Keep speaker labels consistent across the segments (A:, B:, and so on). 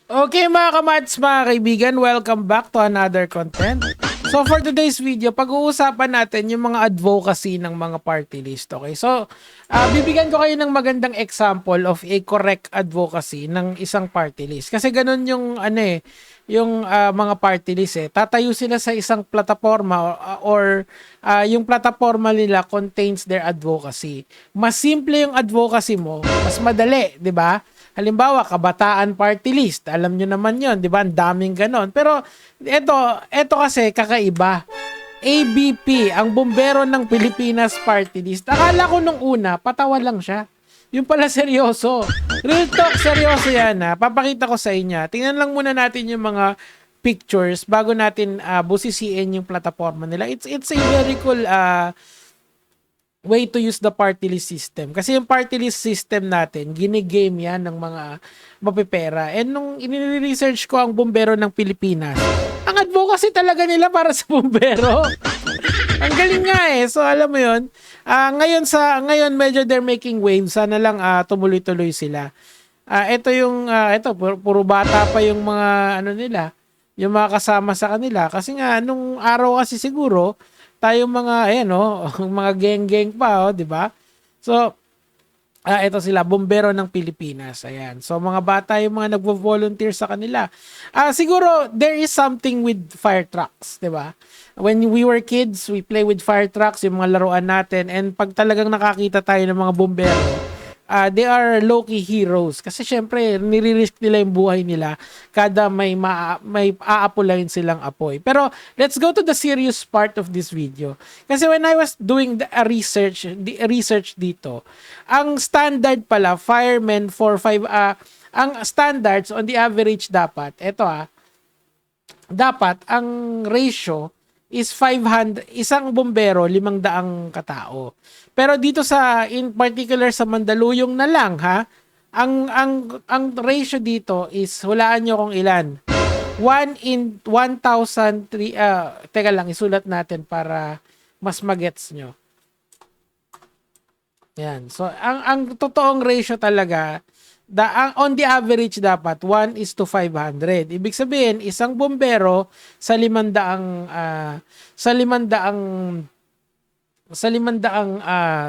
A: Okay mga kamads, mga kaibigan, welcome back to another content. So for today's video, pag-uusapan natin yung mga advocacy ng mga party list. Okay, so bibigyan ko kayo ng magandang example of a correct advocacy ng isang party list. Kasi ganun yung yung mga party list Tatayo sila sa isang plataforma or yung plataforma nila contains their advocacy. Mas simple yung advocacy mo, mas madali, 'di ba? Halimbawa, kabataan party list. Alam nyo naman yon, di ba? Ang daming ganon. Pero ito kasi kakaiba. ABP, ang Bombero ng Pilipinas party list. Akala ko nung una, patawa lang siya. Yung pala seryoso. Real talk, seryoso yan ha. Papakita ko sa inyo. Tingnan lang muna natin yung mga pictures bago natin busisiin yung plataforma nila. It's a very cool way to use the party list system. Kasi yung party list system natin, ginigame yan ng mga mapipera. And nung ini-research ko ang Bombero ng Pilipinas, ang advocacy talaga nila para sa bombero. Ang galing nga So alam mo yun, ngayon medyo they're making waves. Sana lang tumuloy-tuloy sila. Ito puro bata pa yung mga nila, yung mga kasama sa kanila. Kasi nga nung araw kasi siguro tayong mga mga geng-geng pa, di ba? So ito sila, Bombero ng Pilipinas. Ayan. So mga bata yung mga nagvo-volunteer sa kanila. Siguro there is something with fire trucks, di ba? When we were kids, we play with fire trucks, yung mga laruan natin, and pag talagang nakakita tayo ng mga bombero, they are low-key heroes. Kasi syempre, nire-risk nila yung buhay nila kada may aapulayin silang apoy. Pero let's go to the serious part of this video. Kasi when I was doing the research dito, ang standard pala, firemen ang standards on the average dapat, dapat ang ratio is 500, isang bombero, 500 katao. Pero dito in particular sa Mandaluyong na lang ang ratio dito is, hulaan nyo kung ilan. 1 in 1,003, teka lang, isulat natin para mas magets nyo. Yan. So, ang totoong ratio talaga, on the average dapat 1:500. Ibig sabihin, isang bombero sa 500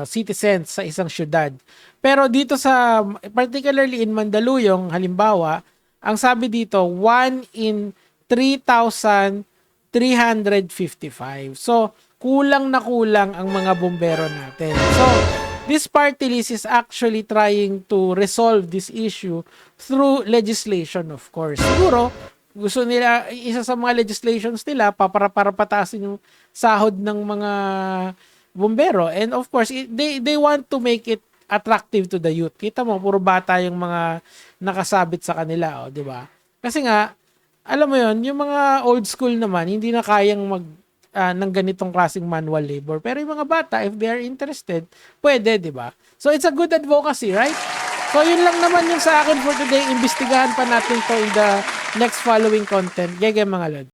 A: citizens sa isang syudad. Pero dito particularly in Mandaluyong, halimbawa, ang sabi dito 1 in 3,355. So, kulang na kulang ang mga bombero natin. So, this party list is actually trying to resolve this issue through legislation, of course. Siguro, gusto nila, isa sa mga legislations nila, para patasin yung sahod ng mga bombero. And of course, they want to make it attractive to the youth. Kita mo, puro bata yung mga nakasabit sa kanila, di ba? Kasi nga, alam mo yon, yung mga old school naman, hindi na kayang ng ganitong klaseng manual labor. Pero yung mga bata, if they are interested, pwede, di ba? So, it's a good advocacy, right? So, yun lang naman yung sa akin for today. Imbestigahan pa natin to in the next following content. Gege mga lod.